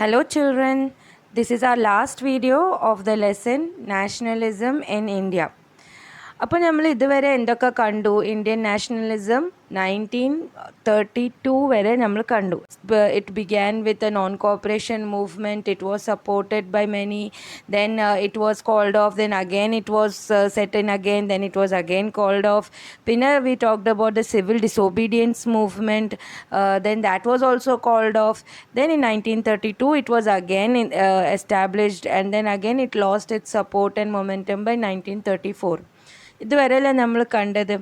Hello children, this is our last video of the lesson Nationalism in India. അപ്പോൾ നമ്മൾ ഇതുവരെ എന്തൊക്കെ കണ്ടു? ഇന്ത്യൻ നാഷണലിസം 1932 വരെ നമ്മൾ കണ്ടു. It began with a non cooperation movement. It was supported by many. Then it was called off. Then again it was set in again. Then it was again called off. പിന്നെ we talked about the civil disobedience movement. Then that was also called off. Then in 1932 it was again established, and then again it lost its support and momentum by 1934. ഇതുവരെയല്ല നമ്മൾ കണ്ടത്.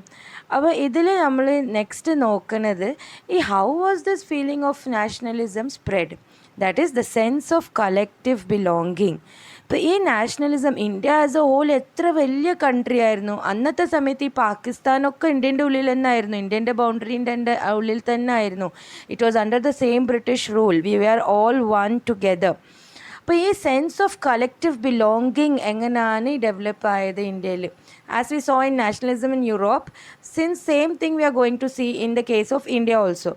അപ്പോൾ ഇതിൽ നമ്മൾ next നോക്കുന്നത് how was this feeling of nationalism spread. That is the sense of collective belonging. ഇപ്പോൾ ഈ nationalism India as a whole എത്ര വലിയ കൺട്രി ആയിരുന്നു അന്നത്തെ സമയത്ത്. ഈ പാകിസ്ഥാനൊക്കെ ഇന്ത്യൻ്റെ ഉള്ളിൽ തന്നെയായിരുന്നു, ഇന്ത്യൻ്റെ ബൗണ്ടറിൻ്റെ ഉള്ളിൽ തന്നെ ആയിരുന്നു. It was under the same British rule. We are all one together. അപ്പോൾ ഈ സെൻസ് ഓഫ് കളക്റ്റീവ് ബിലോങ്ങിങ് എങ്ങനെയാണ് ഡെവലപ്പ് ആയത് ഇന്ത്യയിൽ? As we saw in nationalism in Europe, since same thing we are going to see in the case of India also.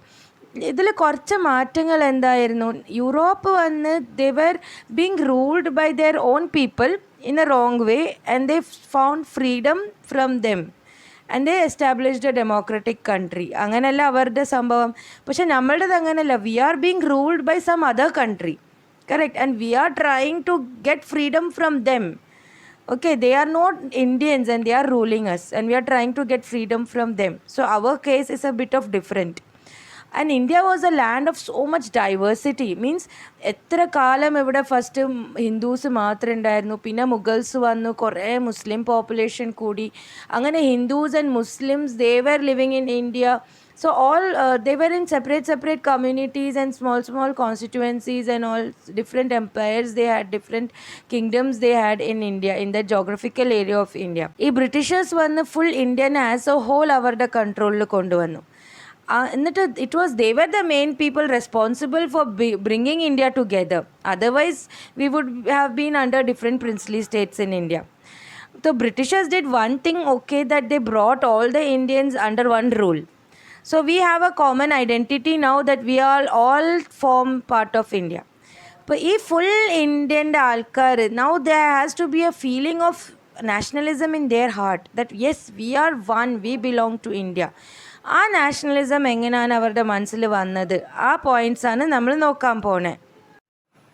ഇതിൽ കുറച്ച് മാറ്റങ്ങൾ എന്തായിരുന്നു? Europe വന്ന് they were being ruled by their own people in a wrong way, and they found freedom from them, and they established a democratic country. അങ്ങനെയല്ല അവരുടെ സംഭവം. പക്ഷെ നമ്മളുടേത് അങ്ങനെയല്ല. We are being ruled by some other country. Correct. And we are trying to get freedom from them. Okay, they are not Indians and they are ruling us, and we are trying to get freedom from them. So our case is a bit of different. And India was a land of so much diversity. Means എത്ര കാലം ഇവിടെ first Hindus മാത്രമേ ഉണ്ടായിരുന്നു, പിന്നെ Mughals വന്നു, കുറേ മുസ്ലിം population കൂടി. അങ്ങനെ Hindus and Muslims they were living in India. So all they were in separate communities and small constituencies and all different empires. They had different kingdoms they had in India, in the geographical area of India. ഈ Britishers വന്ന് full Indian as a whole അവരുടെ കൺട്രോളിൽ കൊണ്ടുവന്നു. എന്നിട്ട് it was they were the main people responsible for bringing India together. Otherwise we would have been under different princely states in India. The Britishers did one thing, okay, that they brought all the Indians under one rule. So we have a common identity now that we all form part of India. But if full Indian alkar, now there has to be a feeling of nationalism in their heart, that yes, we are one, we belong to India. ആ nationalism എങ്ങനെയാണ് അവരുടെ മനസ്സിൽ വന്നത്? ആ പോയിൻറ്റ്സാണ് നമ്മൾ നോക്കാൻ പോണേ.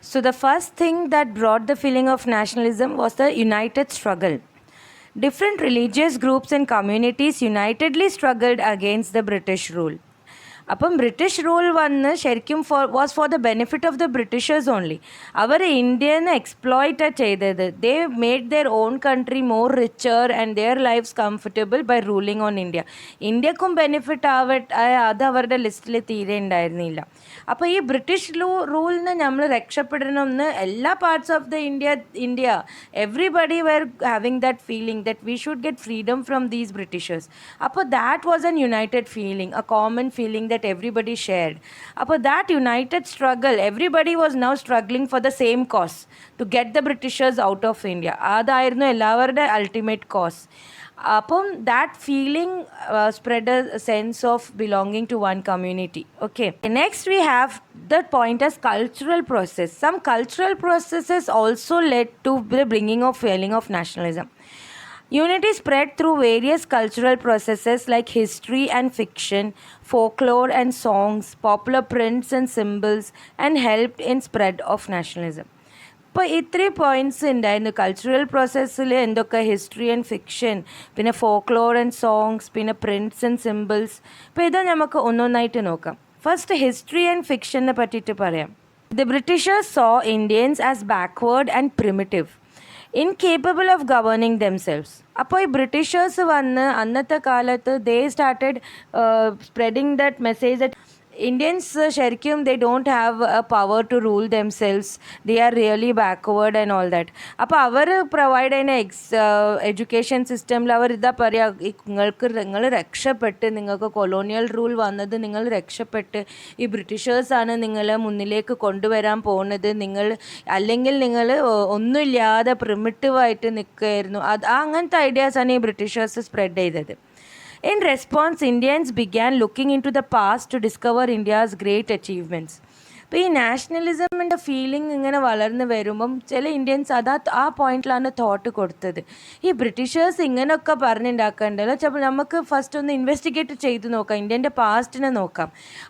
So the first thing that brought the feeling of nationalism was the united struggle. Different religious groups and communities unitedly struggled against the British rule. അപ്പം ബ്രിട്ടീഷ് റൂൾ വന്ന് ശരിക്കും was for the benefit of the Britishers only. അവർ ഇന്ത്യനെ exploit ചെയ്തത്. They made their own country more richer and their lifes comfortable by ruling on India. ഇന്ത്യക്കും benefit അത് അവരുടെ ലിസ്റ്റിൽ തീരെ ഉണ്ടായിരുന്നില്ല. അപ്പോൾ ഈ ബ്രിട്ടീഷ് റൂളിന് നമ്മൾ രക്ഷപ്പെടണമെന്ന് എല്ലാ parts of the India everybody were having that feeling that we should get freedom from these Britishers. അപ്പോൾ that was an united feeling, a common feeling that everybody shared. About that united struggle, everybody was now struggling for the same cause, to get the Britishers out of India. അതായിരുന്നു എല്ലാവരുടെ ultimate cause. അപ്പം that feeling spread a sense of belonging to one community. Okay, next we have the point as cultural process. Some cultural processes also led to the bringing of feeling of nationalism. Unity spread through various cultural processes like history and fiction, folklore and songs, popular prints and symbols, and helped in spread of nationalism. ഇപ്പോൾ ഇത്രയും points ഉണ്ടായിരുന്നു cultural പ്രോസസ്സിൽ. എന്തൊക്കെ? History and fiction, പിന്നെ folklore and songs, പിന്നെ prints and symbols. ഇപ്പോൾ ഇത് നമുക്ക് ഒന്നൊന്നായിട്ട് നോക്കാം. ഫസ്റ്റ് ഹിസ്റ്ററി ആൻഡ് ഫിക്ഷനെ പറ്റിയിട്ട് പറയാം. The Britishers so Indians as backward and primitive, incapable of governing themselves. അപ്പോൾ ഈ ബ്രിട്ടീഷേഴ്സ് വന്ന് അന്നത്തെ കാലത്ത് they started spreading that message that Indians ശരിക്കും they don't have a power to rule themselves, they are really backward and all that. അപ്പോൾ അവർ provide ചെയ്യുന്ന education സിസ്റ്റമിൽ അവർ ഇതാ പറയുക, നിങ്ങൾ രക്ഷപ്പെട്ട്, നിങ്ങൾക്ക് കൊളോണിയൽ റൂൾ വന്നത് നിങ്ങൾ രക്ഷപ്പെട്ട്, ഈ ബ്രിട്ടീഷേഴ്സാണ് നിങ്ങളെ മുന്നിലേക്ക് കൊണ്ടുവരാൻ പോകുന്നത്, അല്ലെങ്കിൽ നിങ്ങൾ ഒന്നുമില്ലാതെ പ്രിമിറ്റീവായിട്ട് നിൽക്കുകയായിരുന്നു. അങ്ങനത്തെ ഐഡിയാസാണ് ഈ ബ്രിട്ടീഷേഴ്സ് സ്പ്രെഡ് ചെയ്തത്. In response, Indians began looking into the past to discover India's great achievements. അപ്പോൾ ഈ നാഷണലിസമിൻ്റെ ഫീലിംഗ് ഇങ്ങനെ വളർന്ന് വരുമ്പം ചില ഇന്ത്യൻസ് ആ പോയിന്റിലാണ് തോട്ട് കൊടുത്തത്. ഈ ബ്രിട്ടീഷേഴ്സ് ഇങ്ങനെയൊക്കെ പറഞ്ഞുണ്ടാക്കേണ്ടല്ലോ, ചിലപ്പോൾ നമുക്ക് ഫസ്റ്റ് ഒന്ന് ഇൻവെസ്റ്റിഗേറ്റ് ചെയ്ത് നോക്കാം, ഇന്ത്യൻ്റെ പാസ്റ്റിനെ നോക്കാം.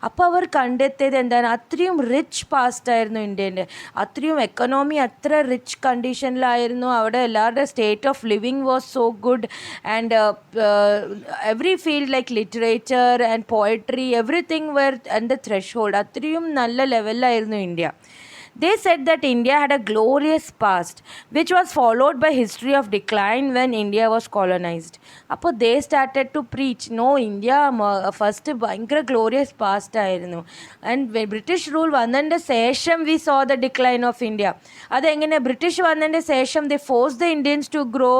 അപ്പോൾ അവർ കണ്ടെത്തിയത് എന്താണ്, അത്രയും റിച്ച് പാസ്റ്റായിരുന്നു ഇന്ത്യൻ്റെ, അത്രയും എക്കണോമി അത്ര റിച്ച് കണ്ടീഷനിലായിരുന്നു. അവിടെ എല്ലാവരുടെ state of living was so good and every field like literature and poetry everything were and the thresh അത്രയും നല്ല ലെവലിലായിരുന്നു India. They said that India had a glorious past, which was followed by history of decline when India was colonized. അപ്പോൾ they started to preach, no, India first ഭയങ്കര glorious past ആയിരുന്നു. And British rule വന്നതിൻ്റെ ശേഷം we saw the decline of India. അതെങ്ങനെ, British വന്നതിൻ്റെ ശേഷം they forced the Indians to grow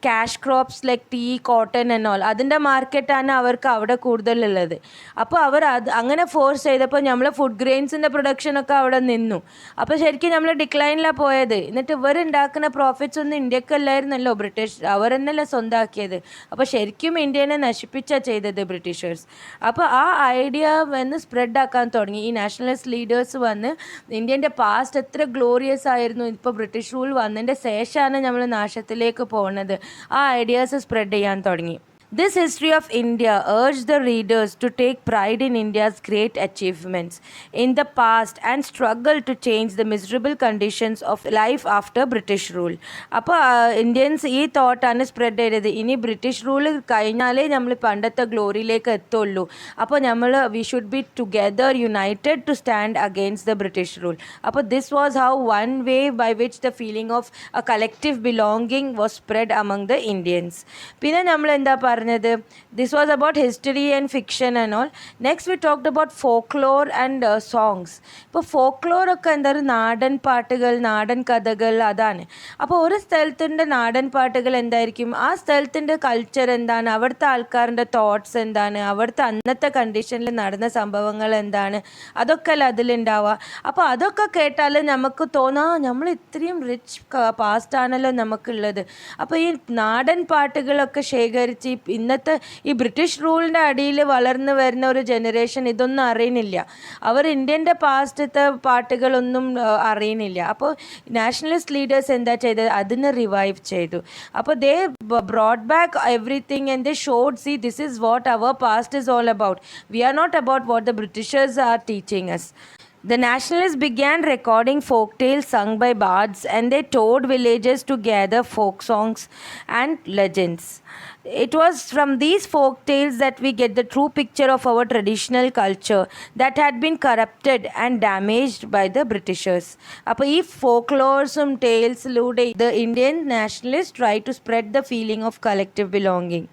cash crops like tea, cotton and all. അതിൻ്റെ മാർക്കറ്റാണ് അവർക്ക് അവിടെ കൂടുതലുള്ളത്. അപ്പോൾ അവർ അങ്ങനെ ഫോഴ്സ് ചെയ്തപ്പോൾ നമ്മൾ ഫുഡ് ഗ്രെയിൻസിൻ്റെ പ്രൊഡക്ഷനൊക്കെ അവിടെ നിന്നു. അപ്പോൾ ശരിക്കും നമ്മൾ ഡിക്ലൈനിലാണ് പോയത്. എന്നിട്ട് ഇവരുണ്ടാക്കുന്ന പ്രോഫിറ്റ്സ് ഒന്നും ഇന്ത്യക്കല്ലായിരുന്നല്ലോ, ബ്രിട്ടീഷ് അവർ തന്നെയല്ലേ സ്വന്തമാക്കിയത്. അപ്പോൾ ശരിക്കും ഇന്ത്യനെ നശിപ്പിച്ചാണ് ചെയ്തത് ബ്രിട്ടീഷേഴ്സ്. അപ്പോൾ ആ ഐഡിയ വന്ന് സ്പ്രെഡ് ആക്കാൻ തുടങ്ങി. ഈ നാഷണലിസ്റ്റ് ലീഡേഴ്സ് വന്ന് ഇന്ത്യൻ്റെ പാസ്റ്റ് എത്ര ഗ്ലോറിയസ് ആയിരുന്നു, ഇപ്പോൾ ബ്രിട്ടീഷ് റൂൾ വന്നതിൻ്റെ ശേഷമാണ് നമ്മൾ നാശത്തിലേക്ക് പോകുന്നത്. ആ ഐഡിയാസ് സ്പ്രെഡ് ചെയ്യാൻ തുടങ്ങി. This history of India urged the readers to take pride in India's great achievements in the past and struggle to change the miserable conditions of life after British rule. അപ്പോൾ Indians ഈ തോട്ടാണ് spread ചെയ്തത്, ഇനി British rule കഴിഞ്ഞാലേ നമ്മൾ പണ്ടത്തെ ഗ്ലോറിയിലേക്ക് എത്തുള്ളൂ. അപ്പോൾ നമ്മൾ we should be together united to stand against the British rule. അപ്പോൾ this was how one way by which the feeling of a collective belonging was spread among the Indians. പിന്നെ നമ്മൾ എന്താ പറഞ്ഞത്, this was about history and fiction and all. Next we talked about folklore and songs. ഇപ്പോൾ folklore ഒക്കെ എന്താണ്, നാടൻ പാട്ടുകൾ, നാടൻ കഥകൾ, അതാണ്. അപ്പോൾ ഒരു സ്ഥലത്തിൻ്റെ നാടൻ പാട്ടുകൾ എന്തായിരിക്കും, ആ സ്ഥലത്തിൻ്റെ കൾച്ചർ എന്താണ്, അവിടുത്തെ ആൾക്കാരുടെ തോട്ട്സ് എന്താണ്, അവിടുത്തെ അന്നത്തെ കണ്ടീഷനിൽ നടന്ന സംഭവങ്ങൾ എന്താണ്, അതൊക്കെ അല്ല അതിലുണ്ടാവുക. അപ്പോൾ അതൊക്കെ കേട്ടാൽ നമുക്ക് തോന്നാം നമ്മൾ ഇത്രയും റിച്ച് പാസ്റ്റാണല്ലോ നമുക്കുള്ളത്. അപ്പോൾ ഈ നാടൻ പാട്ടുകളൊക്കെ ശേഖരിച്ച് ഇന്നത്തെ ഈ ബ്രിട്ടീഷ് റൂളിൻ്റെ അടിയിൽ വളർന്നു വരുന്ന ഒരു ജനറേഷൻ ഇതൊന്നും അറിയുന്നില്ല. അവർ ഇന്ത്യൻ്റെ പാസ്റ്റത്തെ പാട്ടുകളൊന്നും അറിയുന്നില്ല. അപ്പോൾ നാഷണലിസ്റ്റ് ലീഡേഴ്സ് എന്താ ചെയ്തത്, അതിനെ റിവൈവ് ചെയ്തു. അപ്പോൾ they brought back everything and they showed, see this is what our past is all about. We are not about what the Britishers are teaching us. The nationalists began recording folk tales sung by bards, and they toured villages to gather folk songs and legends. It was from these folk tales that we get the true picture of our traditional culture that had been corrupted and damaged by the Britishers. അപ്പോൾ ഈ ഫോക്ലോർസും ടേൽസിലൂടെ the Indian nationalists tried to spread the feeling of collective belonging.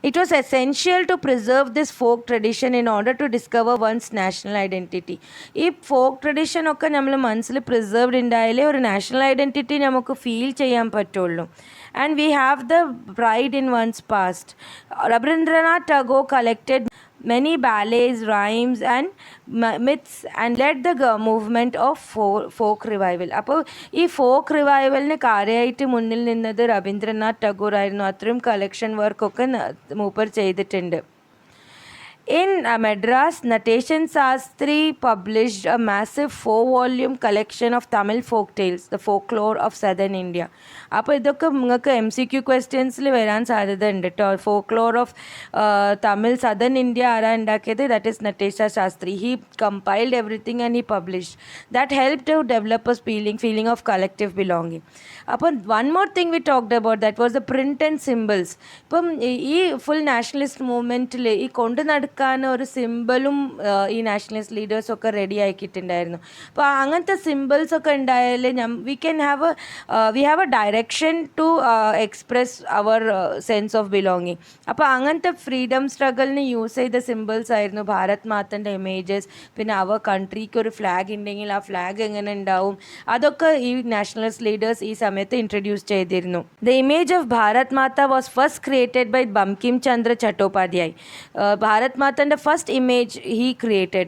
It was essential to preserve this folk tradition in order to discover one's national identity. ഈ folk tradition ഒക്കെ നമ്മൾ മനസ്സിൽ preserved ഉണ്ടായാലേ ഒരു national identity നമുക്ക് feel ചെയ്യാൻ പറ്റുള്ളൂ. And we have the pride in one's past. Rabindranath Tagore collected many ballads, rhymes and myths and led the movement of folk revival. അപ്പോൾ ഈ ഫോക്ക് റിവൈവലിന് കാര്യമായിട്ട് മുന്നിൽ നിന്നത് രവീന്ദ്രനാഥ് ടാഗോർ ആയിരുന്നു. അത്രയും കളക്ഷൻ വർക്കൊക്കെ മൂപ്പർ ചെയ്തിട്ടുണ്ട്. In Madras, Nateshan Sastri published a massive 4-volume collection of Tamil folk tales, the folklore of southern India. അപ്പോൾ ഇതൊക്കെ നിങ്ങൾക്ക് MCQ ക്വസ്റ്റ്യൻസിൽ വരാൻ സാധ്യതയുണ്ട് കേട്ടോ. Folklore of Tamil southern India ആരാ ഉണ്ടാക്കിയത്, that is Natesa Sastri. He compiled everything and he published. That help to develop a feeling of collective belonging. അപ്പം one more thing we talked about, that was the print and symbols. ഇപ്പം ഈ full nationalist മൂവ്മെൻറ്റിൽ ഈ കൊണ്ടു നടക്കാൻ ഒരു സിമ്പിളും ഈ nationalist ലീഡേഴ്സൊക്കെ ready ആക്കിയിട്ടുണ്ടായിരുന്നു. അപ്പോൾ അങ്ങനത്തെ സിമ്പിൾസൊക്കെ ഉണ്ടായാൽ we have a direction to express our sense of belonging. അപ്പോൾ അങ്ങനത്തെ ഫ്രീഡം സ്ട്രഗിളിന് യൂസ് ചെയ്ത സിമ്പിൾസ് ആയിരുന്നു ഭാരത് മാതൻ്റെ ഇമേജസ്. പിന്നെ അവർ കൺട്രിക്ക് ഒരു ഫ്ലാഗ് ഉണ്ടെങ്കിൽ ആ ഫ്ലാഗ് എങ്ങനെ ഉണ്ടാവും, അതൊക്കെ ഈ നാഷണലിസ്റ്റ് ലീഡേഴ്സ് ഈ സമയത്ത് ഇൻട്രൊഡ്യൂസ് ചെയ്തിരുന്നു. The image of Bharat Mata was first created by Bankim Chandra Chattopadhyay. Bharat മാതൻ്റെ first image he created.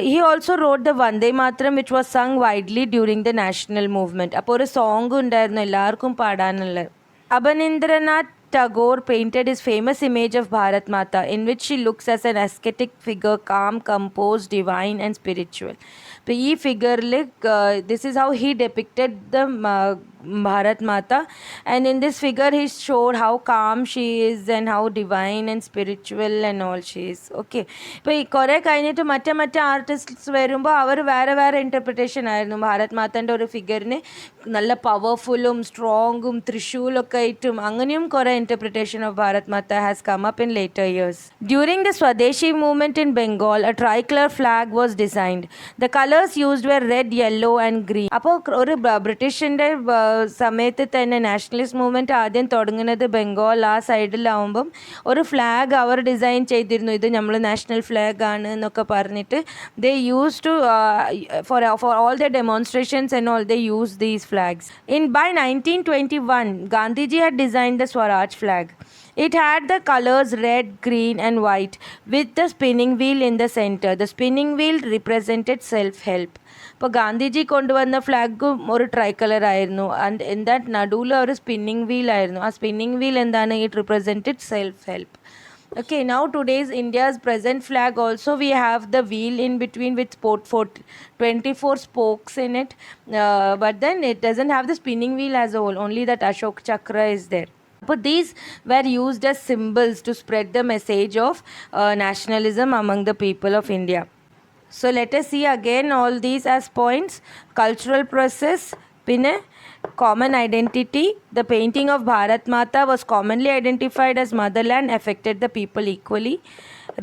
He also wrote the Vande Mataram, which was sung widely during the national movement. അപ്പോൾ ഒരു സോങ് ഉണ്ടായിരുന്നു എല്ലാവർക്കും പാടാനുള്ള. Abanindranath Tagore painted his famous image of Bharat Mata, in which she looks as an ascetic figure, calm, composed, divine and spiritual. ഇപ്പോൾ ഈ ഫിഗറിൽ this is how he depicted the Bharat Mata, and in this figure he showed how calm she is and how divine and spiritual and all she is. Okay, ഇപ്പോൾ ഈ കുറേ കഴിഞ്ഞിട്ട് മറ്റേ artists വരുമ്പോൾ അവർ വേറെ ഇൻ്റർപ്രിട്ടേഷൻ ആയിരുന്നു. ഭാരത് മാതാൻ്റെ ഒരു ഫിഗറിന് നല്ല പവർഫുള്ളും സ്ട്രോങ്ങും ത്രിശൂലൊക്കെ ആയിട്ടും അങ്ങനെയും കുറേ interpretation of Bharat Mata has come up in later years. During the Swadeshi movement in Bengal a tricolor flag was designed. The colors used were red, yellow and green. അപ്പോൾ ഒരു ബ്രിട്ടീഷിൻ്റെ സമയത്ത് തന്നെ നാഷണലിസ്റ്റ് മൂവ്മെൻറ്റ് ആദ്യം തുടങ്ങുന്നത് ബംഗാൾ ആ സൈഡിലാവുമ്പം ഒരു ഫ്ലാഗ് അവർ ഡിസൈൻ ചെയ്തിരുന്നു. ഇത് നമ്മൾ നാഷണൽ ഫ്ലാഗ് ആണ് എന്നൊക്കെ പറഞ്ഞിട്ട് they used to for all their demonstrations and all they used these flags. By 1921 Gandhiji had designed the Swaraj flag. It had the colors red, green and white with the spinning wheel in the center. The spinning wheel represented self-help. ഇപ്പോൾ ഗാന്ധിജി കൊണ്ടുവന്ന ഫ്ലാഗും ഒരു try colour ആയിരുന്നു. And in that നടുവിൽ ഒരു spinning wheel ആയിരുന്നു. ആ spinning wheel എന്താണ്? It represented self help. Okay, now today's India's present flag also we have the wheel in between with 24 spokes in it, but then it doesn't have the spinning wheel as a whole, only that Ashok Chakra is there. But these were used as symbols to spread the message of nationalism among the people of India. So let us see again all these as points. Cultural process, pinne common identity. The painting of Bharat Mata was commonly identified as motherland, affected the people equally.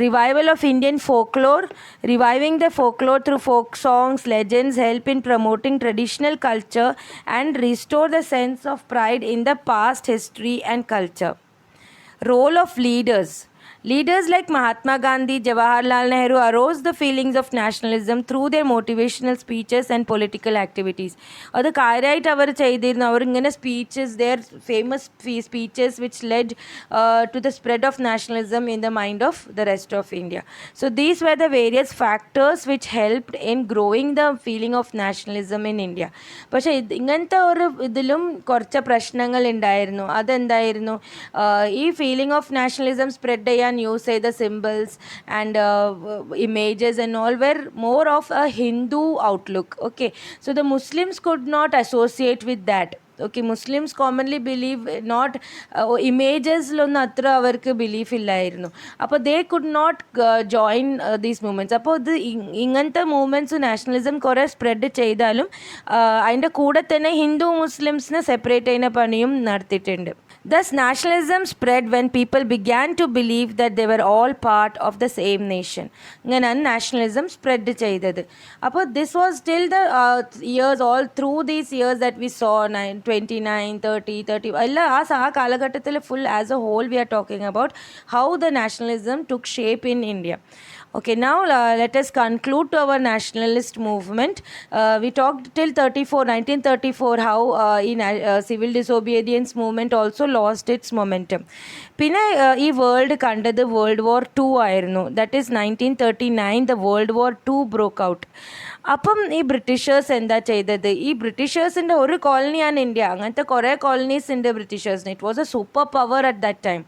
Revival of Indian folklore. Reviving the folklore through folk songs, legends help in promoting traditional culture and restore the sense of pride in the past history and culture. Role of leaders. Leaders like Mahatma Gandhi, Jawaharlal Nehru aroused the feelings of nationalism through their motivational speeches and political activities. അത് കാര്യമായിട്ട് അവർ ചെയ്തിരുന്നു. അവരിങ്ങനെ speeches, their famous speeches which led to the spread of nationalism in the mind of the rest of India. So these were the various factors which helped in growing the feeling of nationalism in India. പക്ഷേ ഇങ്ങനത്തെ ഒരു ഇതിലും കുറച്ച് പ്രശ്നങ്ങൾ ഉണ്ടായിരുന്നു. അതെന്തായിരുന്നു? ഈ feeling of nationalism spread ചെയ്യാൻ use say the symbols and images and all were more of a Hindu outlook. Okay, so the Muslims could not associate with that. Okay, Muslims commonly believe not imageslonnu athra avarku belief illayirunnu. Appo they could not join these movements. Appo the ingantha movements nationalism kore spread ചെയ്താലും അതിൻ്റെ കൂടെ തന്നെ Hindu മുസ്ലിംസിനെ separate ചെയ്യുന്ന പണിയും നടത്തിയിട്ടുണ്ട്. Thus, nationalism spread when people began to believe that they were all part of the same nation. ഇങ്ങനെയാണ് nationalism spread ചെയ്തത്. അപ്പോൾ this was till the years, all through these years that we saw 29, 30 എല്ലാം ആ കാലഘട്ടത്തിൽ full as a whole we are talking about how the nationalism took shape in India. Okay, now let us conclude to our nationalist movement. We talked till 1934 how civil disobedience movement also lost its momentum. പിന്നെ ഈ world കണ്ടത് world war 2 ആയിരുന്നു. That is 1939 the World War II broke out. അപ്പം ഈ Britishers എന്താ ചെയ്തത്? ഈ ബ്രിട്ടീഷേഴ്സിൻ്റെ ഒരു കോളനിയാണ് ഇന്ത്യ. അങ്ങനത്തെ കുറേ കോളനീസ് ഉണ്ട് ബ്രിട്ടീഷേഴ്സിന്. It was a super power at that time.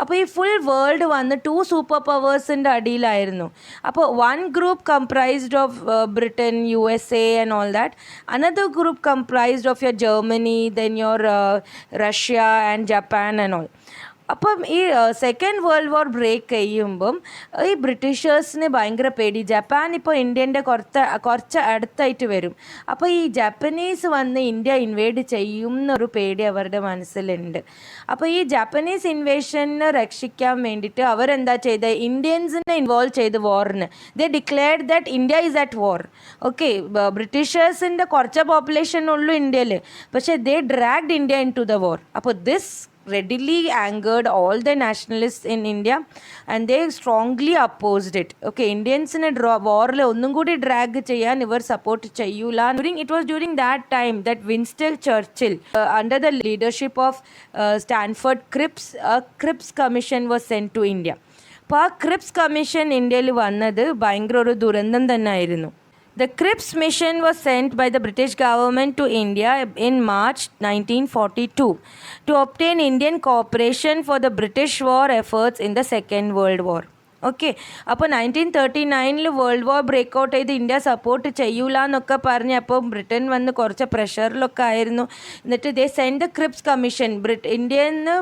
അപ്പോൾ ഈ ഫുൾ വേൾഡ് വന്ന് 2 സൂപ്പർ പവേഴ്സിൻ്റെ അടിയിലായിരുന്നു. അപ്പോൾ one group comprised of Britain, USA and all that. Another group comprised of your Germany, then your Russia and Japan and all. അപ്പം ഈ second world war break ചെയ്യുമ്പം ഈ ബ്രിട്ടീഷേഴ്സിന് ഭയങ്കര പേടി. ജപ്പാൻ ഇപ്പോൾ ഇന്ത്യൻ്റെ കുറച്ച് അടുത്തായിട്ട് വരും. അപ്പോൾ ഈ ജാപ്പനീസ് വന്ന് ഇന്ത്യ ഇൻവേഡ് ചെയ്യും എന്നൊരു പേടി അവരുടെ മനസ്സിലുണ്ട്. അപ്പോൾ ഈ ജാപ്പനീസ് ഇൻവേഷനെ രക്ഷിക്കാൻ വേണ്ടിയിട്ട് അവരെന്താ ചെയ്തത്? ഇന്ത്യൻസിനെ ഇൻവോൾവ് ചെയ്ത് വാറിന്. They declared that India is at war. Okay, ബ്രിട്ടീഷേഴ്സിൻ്റെ കുറച്ച് പോപ്പുലേഷൻ ഉള്ളൂ ഇന്ത്യയിൽ, പക്ഷേ they dragged India into the war. അപ്പോൾ this readily angered all the nationalists in India and they strongly opposed it. Okay, Indians-നെ വാറിൽ ഒന്നും കൂടി ഡ്രാഗ് ചെയ്യാൻ ഇവർ സപ്പോർട്ട് ചെയ്യൂല. It was during that time that Winston Churchill under the leadership of Stanford Cripps, a Cripps commission was sent to India. അപ്പോൾ ആ Cripps commission ഇന്ത്യയിൽ വന്നത് ഭയങ്കര ഒരു ദുരന്തം തന്നെ ആയിരുന്നു. The Cripps mission was sent by the British government to India in March 1942 to obtain Indian cooperation for the British war efforts in the Second World War. Okay. അപ്പോൾ 1939 വേൾഡ് വാർ ബ്രേക്കൗട്ട് ചെയ്ത് India support ചെയ്യൂല എന്നൊക്കെ പറഞ്ഞ് അപ്പോൾ Britain വന്ന് കുറച്ച് പ്രഷറിലൊക്കെ ആയിരുന്നു. എന്നിട്ട് ദേ സെൻഡ് ദ ക്രിപ്സ് കമ്മീഷൻ, ഇന്ത്യയിൽ നിന്ന്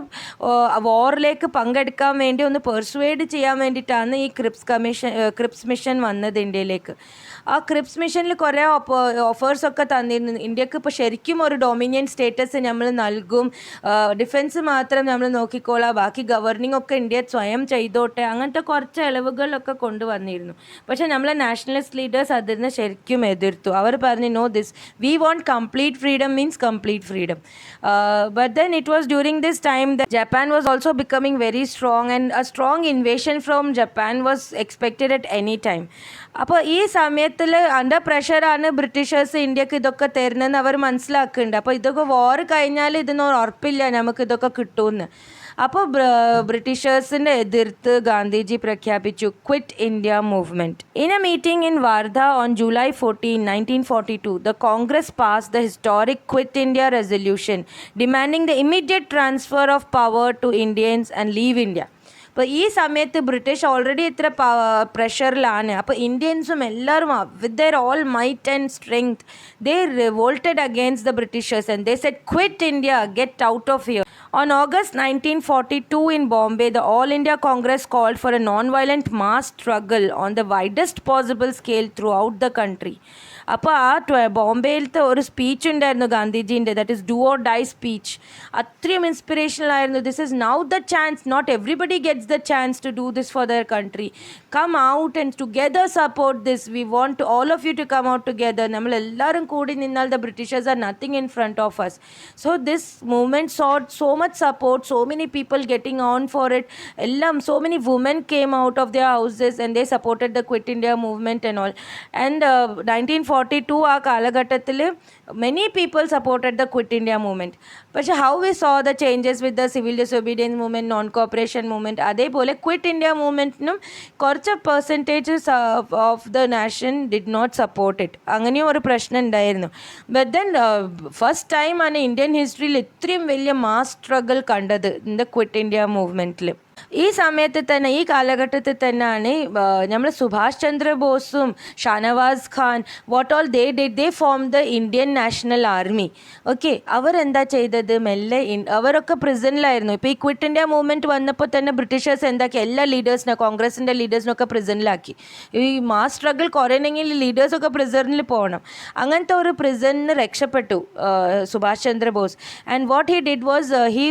വാറിലേക്ക് പങ്കെടുക്കാൻ വേണ്ടി ഒന്ന് പെർസുവേഡ് ചെയ്യാൻ വേണ്ടിയിട്ടാണ് ഈ ക്രിപ്സ് മിഷൻ വന്നത് ഇന്ത്യയിലേക്ക്. ആ ക്രിപ്സ് മിഷനിൽ കുറേ ഓഫേഴ്സൊക്കെ തന്നിരുന്നു. ഇന്ത്യക്ക് ഇപ്പോൾ ശരിക്കും ഒരു ഡൊമിനിയൻ സ്റ്റേറ്റസ് നമ്മൾ നൽകും, ഡിഫൻസ് മാത്രം നമ്മൾ നോക്കിക്കോളാം, ബാക്കി ഗവർണിംഗ് ഒക്കെ ഇന്ത്യ സ്വയം ചെയ്തോട്ടെ, അങ്ങനത്തെ കുറച്ച് ഇളവുകളൊക്കെ കൊണ്ടുവന്നിരുന്നു. പക്ഷേ നമ്മളെ നാഷണലിസ്റ്റ് ലീഡേഴ്സ് അതിന് ശരിക്കും എതിർത്തു. അവർ പറഞ്ഞു no, this we want complete freedom means complete freedom. But then it was during this time that Japan was also becoming very strong and a strong invasion from Japan was expected at any time. അപ്പോൾ ഈ സമയത്തിൽ under പ്രഷറാണ് Britishers ഇന്ത്യക്ക് ഇതൊക്കെ തരുന്നതെന്ന് അവർ മനസ്സിലാക്കുന്നുണ്ട്. അപ്പോൾ ഇതൊക്കെ വാർ കഴിഞ്ഞാൽ ഇതിനൊരു ഉറപ്പില്ല നമുക്ക് ഇതൊക്കെ കിട്ടുമെന്ന്. അപ്പോൾ ബ്രിട്ടീഷേഴ്സിനെ എതിർത്ത് ഗാന്ധിജി പ്രഖ്യാപിച്ചു quit India movement. In A meeting in Wardha on July 14, 1942, the Congress passed the historic Quit India resolution demanding the immediate transfer of power to Indians and leave India. അപ്പോൾ ഈ സമയത്ത് ബ്രിട്ടീഷ് ഓൾറെഡി ഇത്ര പ്രഷറിലാണ്. അപ്പോൾ ഇന്ത്യൻസും എല്ലാവരും with their all might and strength they revolted against the Britishers and they Z quit India, get out of here. On August 1942 in Bombay, the All India Congress called for a non-violent mass struggle on the widest possible scale throughout the country. അപ്പോൾ ആ ബോംബെയിലത്തെ ഒരു speech ഉണ്ടായിരുന്നു ഗാന്ധിജീൻ്റെ, that is do or die speech. അത്രയും inspirational ആയിരുന്നു. This is now the chance, not everybody gets the chance to do this for their country. Come out and together support this. We want all of you to come out together. നമ്മളെല്ലാവരും കൂടി നിന്നാൽ the Britishers are nothing in front of us. So this movement sought so much support, so many people getting on for it. So many women came out of their houses and they supported the Quit India movement and all. And 1942 ആ കാലഘട്ടത്തിൽ many people supported the Quit India movement. പക്ഷേ how we saw the changes with the civil disobedience movement, non-cooperation movement, അതേപോലെ Quit India movementനും കുറച്ച് percentages of the nation did not support it. അങ്ങനെയും ഒരു പ്രശ്നം ഉണ്ടായിരുന്നു. ബട്ട് ദെൻ ഫസ്റ്റ് ടൈമാണ് Indian ഹിസ്റ്ററിയിൽ ഇത്രയും വലിയ മാസ് സ്ട്രഗിൾ കണ്ടത് ഇൻ ദ ക്വിറ്റ് ഇന്ത്യ മൂവ്മെൻറ്റിൽ. ഈ സമയത്ത് തന്നെ, ഈ കാലഘട്ടത്തിൽ തന്നെയാണ് നമ്മൾ സുഭാഷ് ചന്ദ്രബോസും Shahnawaz Khan what all they did, they form the Indian national army. Okay, അവരെന്താ ചെയ്തത്, മെല്ലെ അവരൊക്കെ പ്രിസണിലായിരുന്നു. ഇപ്പോൾ ഈ ക്വിറ്റ് ഇന്ത്യ മൂവ്മെൻറ്റ് വന്നപ്പോൾ തന്നെ ബ്രിട്ടീഷേഴ്സ് എന്താക്കി, എല്ലാ ലീഡേഴ്സിനെ, കോൺഗ്രസിൻ്റെ ലീഡേഴ്സിനൊക്കെ പ്രിസണിലാക്കി. ഈ മാസ് സ്ട്രഗിൾ കുറയണമെങ്കിൽ ലീഡേഴ്സൊക്കെ പ്രിസണിൽ പോകണം. അങ്ങനത്തെ ഒരു പ്രിസണിന് രക്ഷപ്പെട്ടു Subhash Chandrabose. And what he did was he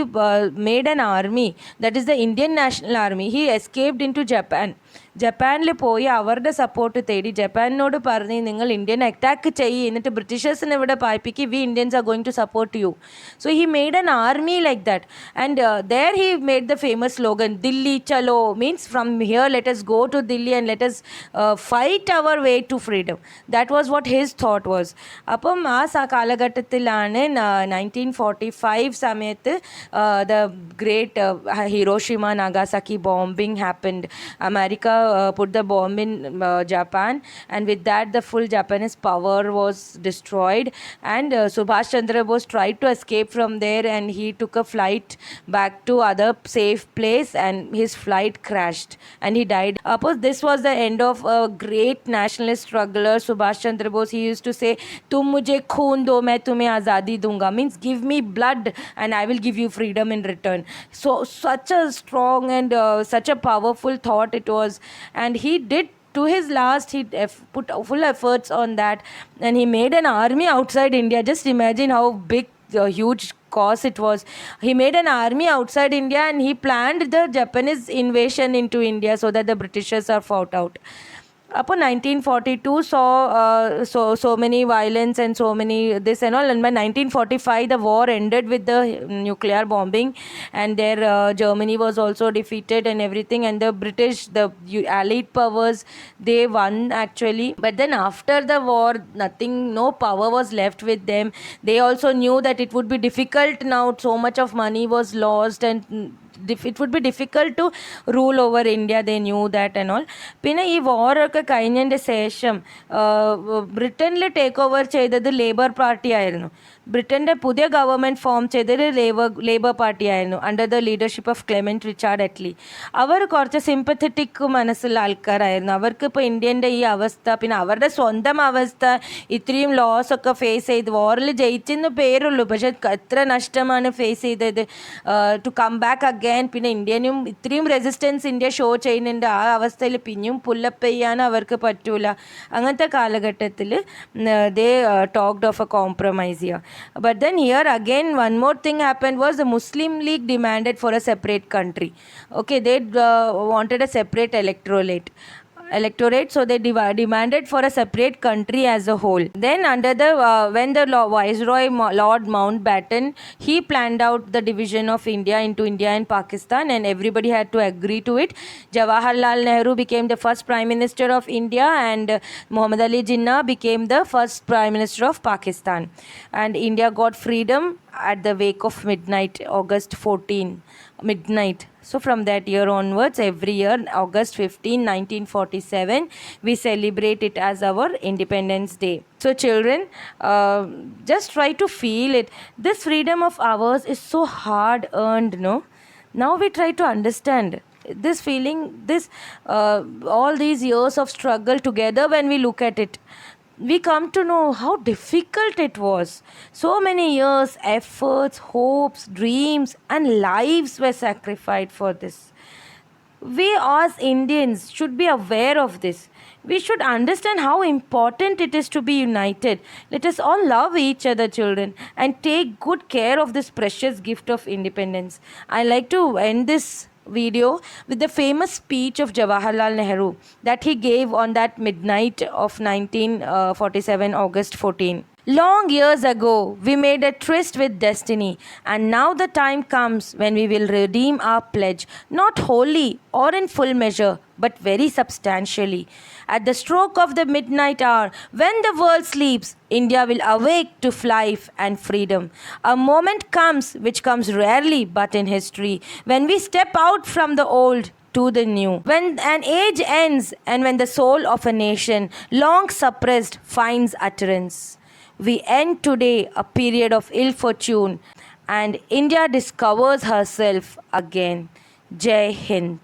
made an army, that is the Indian National Army. He escaped into Japan. ജപ്പാനിൽ പോയി അവരുടെ സപ്പോർട്ട് തേടി ജപ്പാനോട് പറഞ്ഞ് നിങ്ങൾ ഇന്ത്യൻ അറ്റാക്ക് ചെയ്യ്, എന്നിട്ട് ബ്രിട്ടീഷേഴ്സിനെ ഇവിടെ പായിപ്പിക്കുക, we Indians are going to support you. So he made an army like that. And there he made the famous slogan Dilli chalo, means from here let us go to Delhi and let us fight our way to freedom. That was what his thought was. അപ്പം ആ കാലഘട്ടത്തിലാണ് 1945 സമയത്ത് the great Hiroshima Nagasaki bombing happened. America put the bomb in Japan, and with that the full Japanese power was destroyed. And Subhash Chandra Bose tried to escape from there, and he took a flight back to other safe place, and his flight crashed and he died. This was the end of a great nationalist struggler, Subhash Chandra Bose. He used to say tum mujhe khoon do main tumhe azadi dunga, means give me blood and I will give you freedom in return. So such a strong and such a powerful thought it was. And he did, to his last, he put full efforts on that, and he made an army outside India. Just imagine how big, huge cause it was. He made an army outside India and he planned the Japanese invasion into India so that the Britishers are fought out. അപ്പോൾ 1942 saw so many violence and so many this and all, and by 1945 the war ended with the nuclear bombing, and there Germany was also defeated and everything, and the British, the allied powers, they won actually. But then after the war, nothing, no power was left with them. They also knew that it would be difficult now, so much of money was lost and it would be difficult to rule over India. They knew that and all. പിന്നെ ഈ വാറൊക്കെ കഴിഞ്ഞതിൻ്റെ ശേഷം ബ്രിട്ടനിൽ take over ചെയ്തത് labour party ആയിരുന്നു. ബ്രിട്ടൻ്റെ പുതിയ government form ചെയ്തൊരു ലേബർ പാർട്ടി ആയിരുന്നു, under the leadership of Clement Richard Attlee. അവർ കുറച്ച് സിമ്പത്തറ്റിക് മനസ്സുള്ള ആൾക്കാരായിരുന്നു. അവർക്ക് ഇപ്പോൾ ഇന്ത്യൻ്റെ ഈ അവസ്ഥ, പിന്നെ അവരുടെ സ്വന്തം അവസ്ഥ, ഇത്രയും ലോസ് ഒക്കെ ഫേസ് ചെയ്ത് വാറിൽ ജയിച്ചെന്ന് പേരുള്ളൂ, പക്ഷെ എത്ര നഷ്ടമാണ് ഫേസ് ചെയ്തത്. ടു കം ബാക്ക് അഗൈൻ, പിന്നെ ഇന്ത്യനും ഇത്രയും റെസിസ്റ്റൻസ് ഇന്ത്യ ഷോ ചെയ്യുന്നുണ്ട്. ആ അവസ്ഥയിൽ പിന്നെയും പുല്ലപ്പ് ചെയ്യാൻ അവർക്ക് പറ്റൂല. അങ്ങനത്തെ കാലഘട്ടത്തിൽ they talked of a compromise here. But then here again one more thing happened was the Muslim League demanded for a separate country. Okay, they wanted a separate electorate, so they demanded for a separate country as a whole. Then under the when the Viceroy Lord Mountbatten, he planned out the division of India into India and Pakistan, and everybody had to agree to it. Jawaharlal Nehru became the first Prime Minister of India, and Muhammad Ali Jinnah became the first Prime Minister of Pakistan. And India got freedom at the wake of midnight, August 14 midnight. So from that year onwards, every year August 15 1947 we celebrate it as our Independence Day. So children, just try to feel it. This freedom of ours is so hard earned, no? Now we try to understand this feeling, this all these years of struggle together. When we look at it, we come to know how difficult it was. So many years, efforts, hopes, dreams, and lives were sacrificed for this. We as Indians should be aware of this. We should understand how important it is to be united. Let us all love each other, children, and take good care of this precious gift of independence. I like to end this video with the famous speech of Jawaharlal Nehru that he gave on that midnight of 1947 August 14. Long years ago, we made a tryst with destiny, and now the time comes when we will redeem our pledge, not wholly or in full measure, but very substantially. At the stroke of the midnight hour, when the world sleeps, India will awake to life and freedom. A moment comes, which comes rarely but in history, when we step out from the old to the new, when an age ends and when the soul of a nation, long suppressed, finds utterance. We end today a period of ill fortune, and India discovers herself again. Jai Hind.